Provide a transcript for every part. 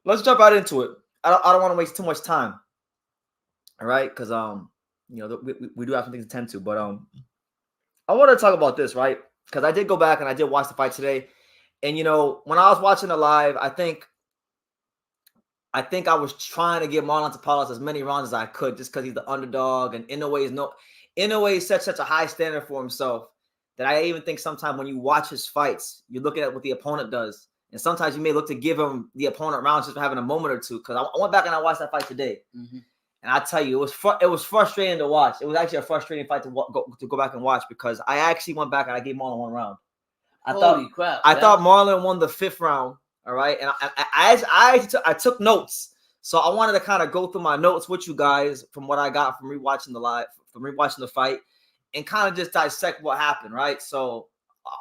let's jump right into it. I don't want to waste too much time. All right, because we do have some things to tend to, but I want to talk about this, right? Because I did go back and I did watch the fight today, and when I was watching the live, I think I was trying to give Marlon Tapales as many rounds as I could, just because he's the underdog, and Inoue set such a high standard for himself that I even think sometimes when you watch his fights, you're looking at what the opponent does, and sometimes you may look to give him the opponent rounds just for having a moment or two. Because I went back and I watched that fight today, and I tell you, it was frustrating to watch. It was actually a frustrating fight to go back and watch, because I actually went back and I gave Marlon one round. Holy crap! I thought Marlon won the 5th round. All right, and I took notes, so I wanted to kind of go through my notes with you guys from what I got from rewatching the fight, and kind of just dissect what happened. Right, so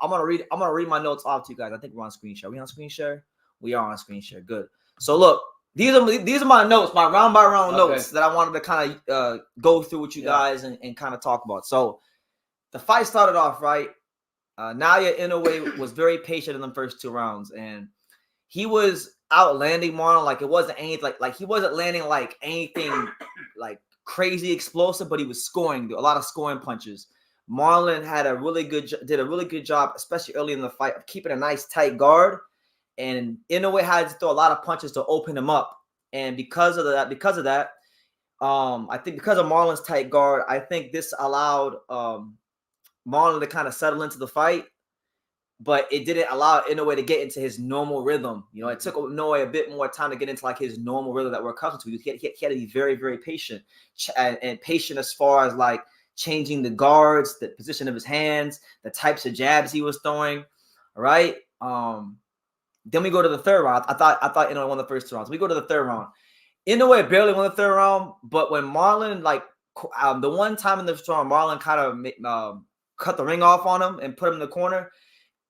I'm gonna read my notes off to you guys. I think we're on screen share. Are we on screen share? We are on screen share. Good. So look, these are my notes, my round by round notes that I wanted to kind of go through with you guys and kind of talk about. So the fight started off right. Naoya Inoue was very patient in the first 2 rounds, and he was outlanding Marlon like it wasn't anything like he wasn't landing like anything like crazy explosive, but he was scoring a lot of scoring punches. Marlon did a really good job, especially early in the fight, of keeping a nice tight guard, and Inoue had to throw a lot of punches to open him up. And because of that, I think because of Marlon's tight guard, I think this allowed Marlon to kind of settle into the fight, but it didn't allow Inoue to get into his normal rhythm. It took Inoue a bit more time to get into like his normal rhythm that we're accustomed to. He had to be very, very patient, and patient as far as like changing the guards, the position of his hands, the types of jabs he was throwing. All right. Then we go to the 3rd round. I thought Inoue won the first 2 rounds. We go to the 3rd round. Inoue barely won the 3rd round, but when Marlon the one time in the round, Marlon kind of cut the ring off on him and put him in the corner.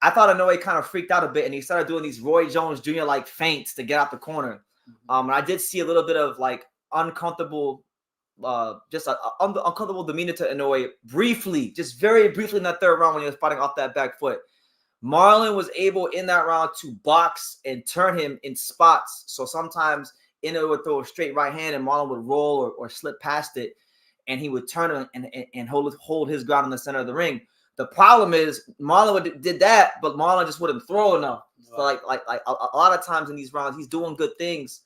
I thought Inoue kind of freaked out a bit, and he started doing these Roy Jones Jr. like feints to get out the corner. And I did see a little bit of like uncomfortable, uncomfortable demeanor to Inoue briefly, just very briefly in that 3rd round when he was fighting off that back foot. Marlon was able in that round to box and turn him in spots. So sometimes Inoue would throw a straight right hand, and Marlon would roll or slip past it, and he would turn him and hold his ground in the center of the ring. The problem is Marlon did that, but Marlon just wouldn't throw enough. So like a lot of times in these rounds, he's doing good things,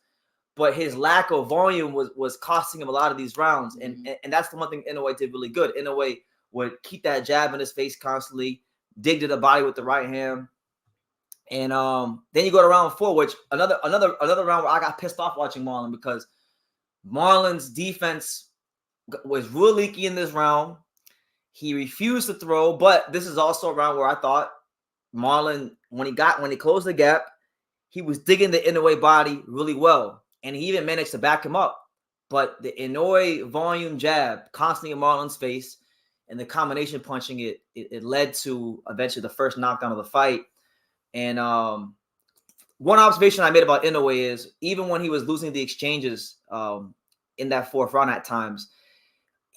but his lack of volume was costing him a lot of these rounds. And that's the one thing Inoue did really good. Inoue would keep that jab in his face constantly, dig to the body with the right hand. And then you go to round 4, which another round where I got pissed off watching Marlon, because Marlon's defense was real leaky in this round. He refused to throw, but this is also a round where I thought Marlon, when he closed the gap, he was digging the Inoue body really well, and he even managed to back him up. But the Inoue volume jab constantly in Marlon's face, and the combination punching it led to eventually the first knockdown of the fight. And one observation I made about Inoue is even when he was losing the exchanges in that 4th round at times,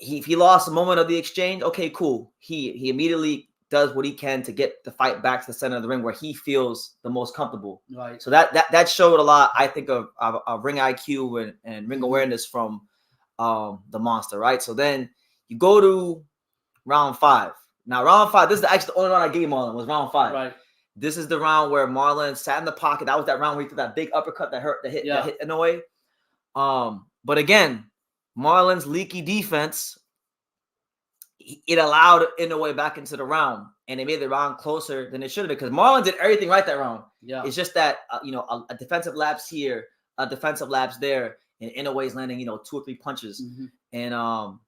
if he lost a moment of the exchange, okay, cool. He immediately does what he can to get the fight back to the center of the ring where he feels the most comfortable. Right. So that showed a lot, I think, of ring IQ and ring awareness from the monster, right? So then you go to round 5. Now, round 5, this is actually the only round I gave Marlon, was round 5. Right. This is the round where Marlon sat in the pocket. That was that round where he threw that big uppercut that hit Inoue. But again, Marlon's leaky defense, it allowed Inoue back into the round, and it made the round closer than it should have been, because Marlon did everything right that round. Yeah. It's just that a defensive lapse here, a defensive lapse there, and Inoue's landing 2 or 3 punches, and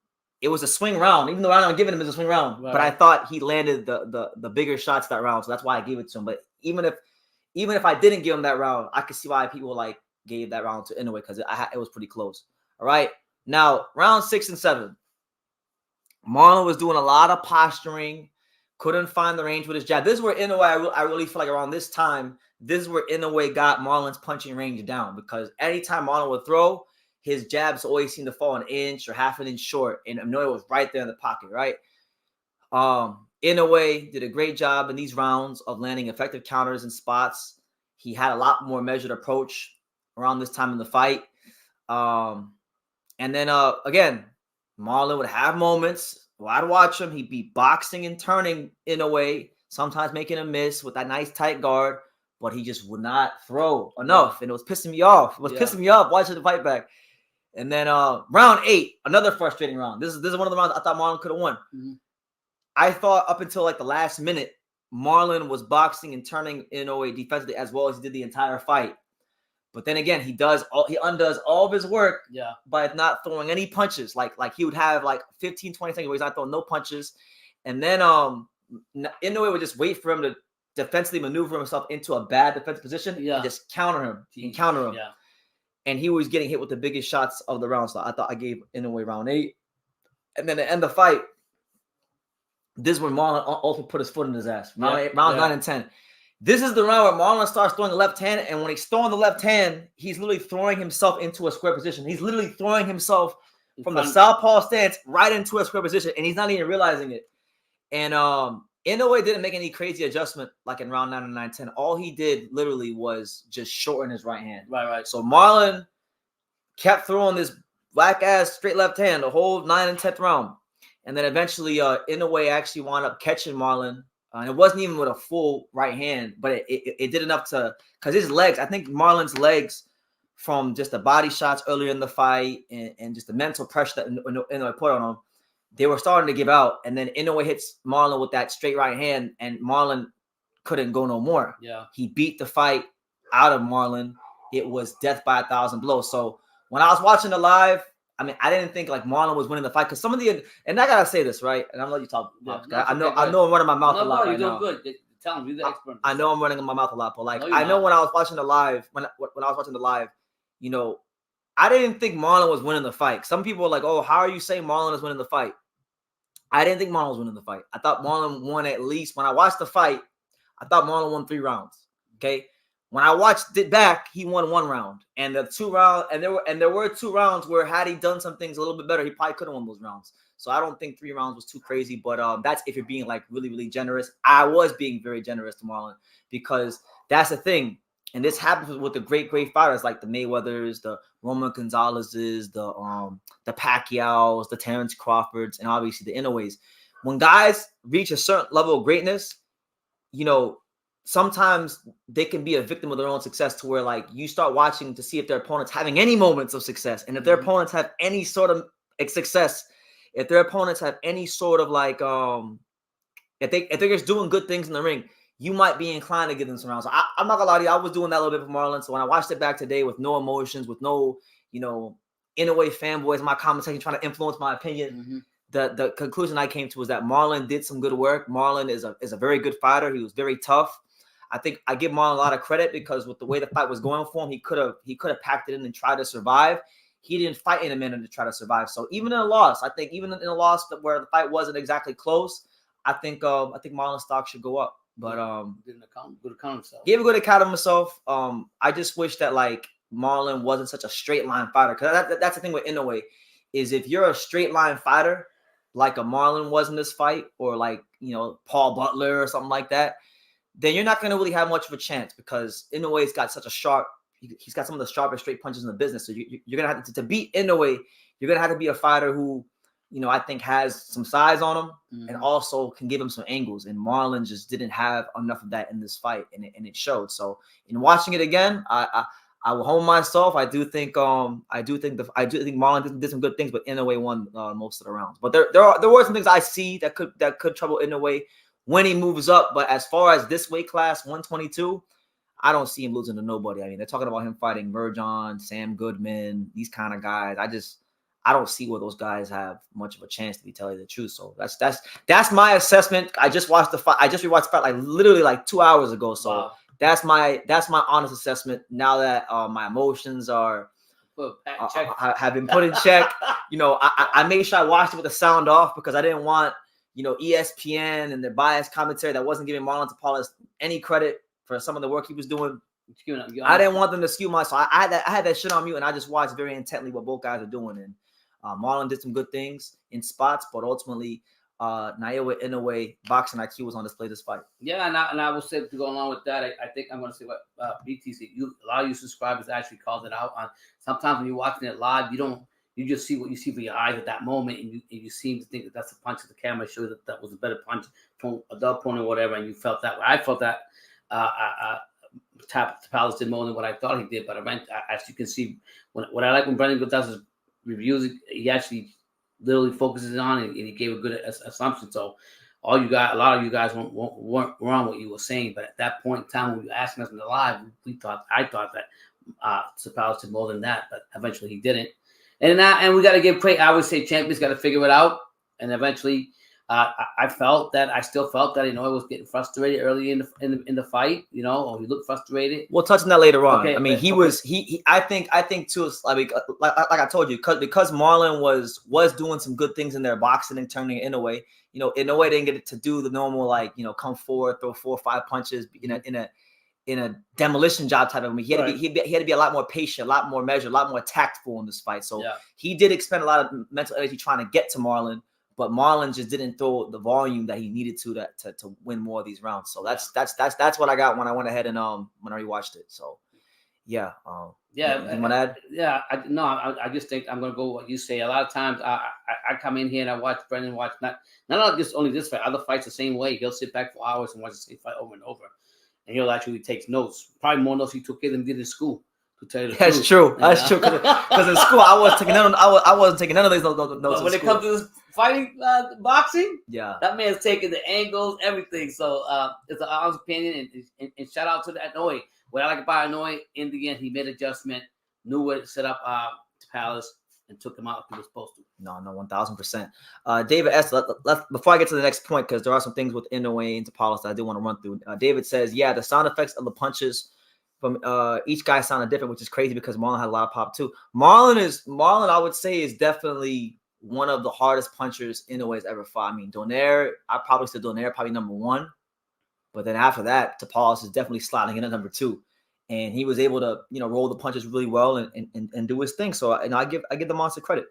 it was a swing round. Even though I'm not giving him as a swing round, but I thought he landed the bigger shots that round, so that's why I gave it to him. But even if I didn't give him that round, I could see why people gave that round to Inoue, because it was pretty close. All right, now round 6 and 7, Marlon was doing a lot of posturing, couldn't find the range with his jab. This is where Inoue, I really feel like around this time, this is where Inoue got Marlon's punching range down, because anytime Marlon would throw, his jabs always seemed to fall an inch or half an inch short, and Inoue was right there in the pocket, right? Inoue did a great job in these rounds of landing effective counters and spots. He had a lot more measured approach. around this time in the fight. And then again, Marlon would have moments. Well, I'd watch him. He'd be boxing and turning in a way, sometimes making a miss with that nice tight guard, but he just would not throw enough. And it was pissing me off. It was pissing me off watching the fight back. And then round 8, another frustrating round. This is one of the rounds I thought Marlon could have won. Mm-hmm. I thought up until like the last minute, Marlon was boxing and turning Inoue defensively as well as he did the entire fight. But then again, he undoes all of his work by not throwing any punches. Like he would have like 15, 20 seconds where he's not throwing no punches. And then Inoue would just wait for him to defensively maneuver himself into a bad defensive position and just counter him. Yeah. And he was getting hit with the biggest shots of the round. So I thought I gave Inoue round 8. And then to end the fight, this is when Marlon also put his foot in his ass. Round 9 and 10. This is the round where Marlon starts throwing the left hand. And when he's throwing the left hand, he's literally throwing himself into a square position. He's literally throwing himself from the southpaw stance right into a square position. And he's not even realizing it. And Inoue didn't make any crazy adjustment like in round 9 and 9, 10. All he did literally was just shorten his right hand. Right. So Marlon kept throwing this black-ass straight left hand the whole 9 and 10th round. And then eventually Inoue actually wound up catching Marlon. And it wasn't even with a full right hand, but it did enough to – because his legs, I think Marlon's legs from just the body shots earlier in the fight and just the mental pressure that Inoue put on him, they were starting to give out. And then Inoue hits Marlon with that straight right hand, and Marlon couldn't go no more. Yeah. He beat the fight out of Marlon. It was death by 1,000 blows. So when I was watching the live, I mean, I didn't think like Marlon was winning the fight because some of the – and I got to say this, right? And I'm going to let you talk. I know I'm running my mouth a lot right now. You're doing good. Tell him. You're the expert. I know I'm running my mouth a lot, but like I know when I was watching the live, when I was watching the live, you know, I didn't think Marlon was winning the fight. Some people were like, oh, how are you saying Marlon is winning the fight? I didn't think Marlon was winning the fight. I thought Marlon won at least. When I watched the fight, I thought Marlon won 3 rounds. Okay. When I watched it back, he won 1 round. And the 2 rounds, and there were 2 rounds where had he done some things a little bit better, he probably could have won those rounds. So I don't think 3 rounds was too crazy. But that's if you're being like really, really generous. I was being very generous to Marlon because that's the thing. And this happens with the great fighters like the Mayweathers, the Roman Gonzalez's, the Pacquiaos, the Terrence Crawfords, and obviously the Inoues. When guys reach a certain level of greatness, you know, sometimes they can be a victim of their own success to where like you start watching to see if their opponent's having any moments of success. And if their opponents have any sort of success, if their opponents have any sort of like, if they're just doing good things in the ring, you might be inclined to give them some rounds. So I'm not gonna lie to you, I was doing that a little bit for Marlon. So when I watched it back today with no emotions, with no, you know, Inoue fanboys in my comment section trying to influence my opinion, the conclusion I came to was that Marlon did some good work. Marlon is a very good fighter. He was very tough. I think I give Marlon a lot of credit because with the way the fight was going for him, he could have packed it in and tried to survive. He didn't fight in a minute to try to survive. So even in a loss, I think even in a loss where the fight wasn't exactly close, I think Marlon's stock should go up. But didn't good account himself. Gave a good account of himself. I just wish that like Marlon wasn't such a straight line fighter. Because that's the thing with Inoue, is if you're a straight line fighter like a Marlon was in this fight, or like, you know, Paul Butler or something like that, then you're not going to really have much of a chance because Inoue's got such a sharp, he's got some of the sharpest straight punches in the business. So you're going to have to beat Inoue, you're going to have to be a fighter who, you know, I think has some size on him and also can give him some angles. And Marlon just didn't have enough of that in this fight, and it showed. So in watching it again, I will hold myself. I do think Marlon did some good things, but Inoue won most of the rounds. But there were some things I see that could trouble Inoue when he moves up. But as far as this weight class, 122, I don't see him losing to nobody. I mean, they're talking about him fighting Merjan, Sam Goodman, these kind of guys. I don't see where those guys have much of a chance, to be telling you the truth. So that's my assessment. I just watched the fight. I just rewatched the fight like literally like 2 hours ago. So wow. That's my honest assessment. Now that my emotions have been put in check, you know, I made sure I watched it with the sound off because I didn't want, you know, ESPN and their biased commentary that wasn't giving Marlon Tapales any credit for some of the work he was doing. I didn't want them to skew my. So I had that shit on mute, and I just watched very intently what both guys are doing. And Marlon did some good things in spots, but ultimately Naoya Inoue boxing IQ was on display this fight. Yeah, and I will say, to go along with that, I think I'm going to say what BTC. A lot of you subscribers actually called it out. Sometimes when you're watching it live, you just see what you see with your eyes at that moment, and you seem to think that that's a punch of the camera shows that was a better punch from the opponent or whatever, and you felt that. I felt that Tapales did more than what I thought he did, but as you can see, what I like when Brendan does his reviews, he actually literally focuses on it, and he gave a good assumption. So a lot of you guys weren't wrong what you were saying, but at that point in time when you were asking us in the live, I thought that Tapales did more than that, but eventually he didn't. And we got to give credit. I would say champions got to figure it out, and eventually I still felt that Inoue was getting frustrated early in the fight, or he looked frustrated. We'll touch on that later on. Okay, I mean, I think too, like I told you, because Marlon was doing some good things in their boxing and turning Inoue. Inoue didn't get to do the normal, come forward, throw 4 or 5 punches in a demolition job type of. I mean, he had to be a lot more patient, a lot more measured, a lot more tactful in this fight. So he did expend a lot of mental energy trying to get to Marlon. But Marlon just didn't throw the volume that he needed to win more of these rounds. So that's what I got when I went ahead and when I rewatched it. So you want to add? Yeah, I just think I'm gonna go what you say. A lot of times I come in here and I watch Brendan watch not just only this fight, other fights the same way. He'll sit back for hours and watch the same fight over and over, and he'll actually take notes. Probably more notes he took here than he did in school. To tell you the truth. True. That's true. Because in school I wasn't taking none of those notes. But when it comes to this fighting boxing, that man's taking the angles, everything. So it's an honest opinion, and shout out to that Inoue. What I like about Inoue, in the end, he made adjustment, knew where to set up Tapales, and took him out like he was supposed to. No, 1,000%. David S. Before I get to the next point, because there are some things with Inoue and Tapales that I do want to run through. David says, the sound effects of the punches from each guy sounded different, which is crazy because Marlon had a lot of pop too. Marlon, I would say, is definitely one of the hardest punchers Inoue has ever fought. I mean, Donaire, I probably say Donaire probably number 1, but then after that, Tapales is definitely sliding in at number 2, and he was able to roll the punches really well and do his thing. So I give the monster credit.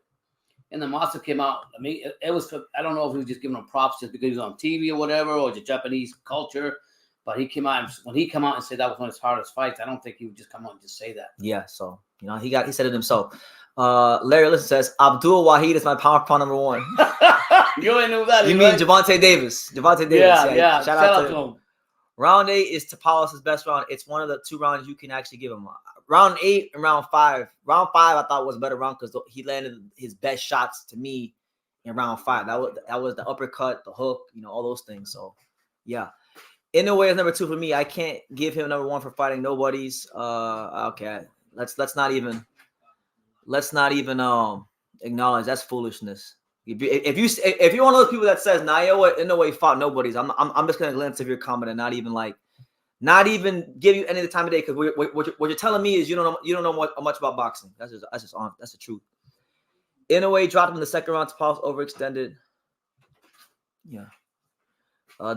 And the monster came out. I mean, it was. I don't know if he was just giving him props just because he was on TV or whatever, or the Japanese culture. But he came out, and when he came out and said that was one of his hardest fights, I don't think he would just come out and just say that. Yeah, so he said it himself. Larry Listen says Abdul Wahid is my power number 1. You ain't know that. You mean Javante Davis? Yeah. Shout out to him. Round 8 is Tapales' best round. It's one of the 2 rounds you can actually give him. Round 8 and round 5. Round 5 I thought was a better round because he landed his best shots to me in round 5. That was the uppercut, the hook, all those things. So yeah. Inoue is number 2 for me. I can't give him number 1 for fighting nobodies. Okay, let's not even acknowledge that's foolishness. If you're one of those people that says Naoya Inoue fought nobodies, I'm just gonna glance at your comment and not even give you any of the time of day, because what you're telling me is you don't know much about boxing. That's the truth. Inoue dropped him in the second round. Tapales overextended. Yeah.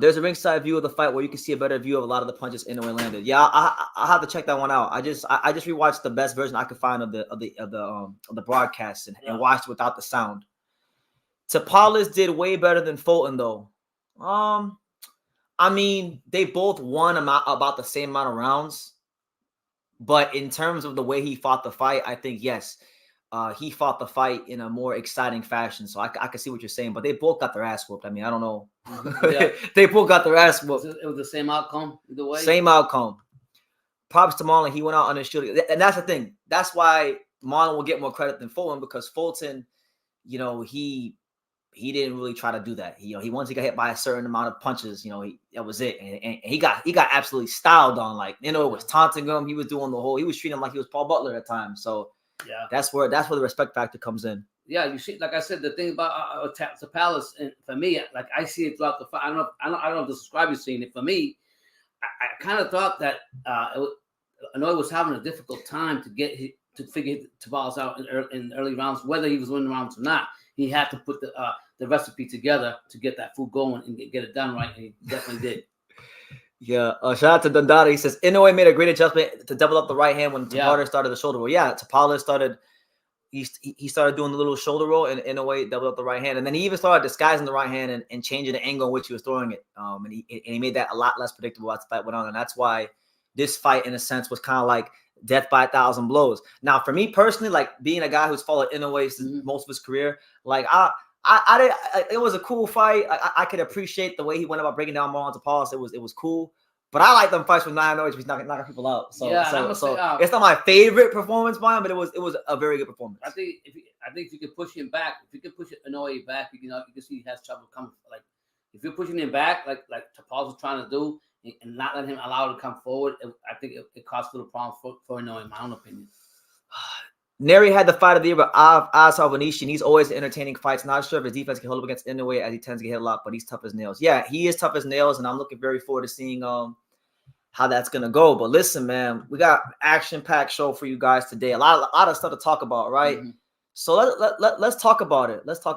There's a ringside view of the fight where you can see a better view of a lot of the punches Inoue landed. Yeah, I have to check that one out. I just rewatched the best version I could find of the broadcast and watched without the sound. Tapales did way better than Fulton though. I mean, they both won about the same amount of rounds, but in terms of the way he fought the fight, I think yes. He fought the fight in a more exciting fashion. So I can see what you're saying, but they both got their ass whooped. I mean, I don't know. They both got their ass whooped. It was the same outcome either way. Same outcome. Props to Marlon. He went out on his shield. And that's the thing. That's why Marlon will get more credit than Fulton, because Fulton, he didn't really try to do that. He once he got hit by a certain amount of punches, that was it. And he got absolutely styled on. Like, it was taunting him. He was doing he was treating him like he was Paul Butler at times. So yeah, that's where the respect factor comes in. Yeah, you see, like I said, the thing about Tapales, and for me, like I see it throughout the fight. I don't know if the subscribers seen it. For me, I kind of thought that Inoue was having a difficult time to figure Tapales out in early rounds, whether he was winning rounds or not. He had to put the recipe together to get that food going and get it done right, and he definitely did. Yeah, shout out to Dundada. He says Inoue made a great adjustment to double up the right hand when Tapales started the shoulder roll. Yeah, Tapales started, he started doing the little shoulder roll and in a way doubled up the right hand, and then he even started disguising the right hand and changing the angle in which he was throwing it. And he made that a lot less predictable as the fight went on, and that's why this fight, in a sense, was kind of like death by 1,000 blows. Now, for me personally, like being a guy who's followed Inoue since most of his career, like it was a cool fight. I could appreciate the way he went about breaking down Marlon Tapales. It was cool. But I like them fights with Naoya Inoue. He's knocking people out. So it's not my favorite performance by him, but it was a very good performance. I think if you can push him back, if you can push Inoue back, you can see he has trouble coming. Like if you're pushing him back, like Tapales was trying to do, and not letting him allow him to come forward, I think it caused a little problem for Inoue, in my own opinion. Neri had the fight of the year with Asaf Onishi, and he's always entertaining fights. Not sure if his defense can hold up against Inoue, as he tends to get hit a lot, but he's tough as nails. Yeah, he is tough as nails, and I'm looking very forward to seeing how that's gonna go. But listen, man, we got an action-packed show for you guys today. A lot of stuff to talk about, right? So let's talk about it. Let's talk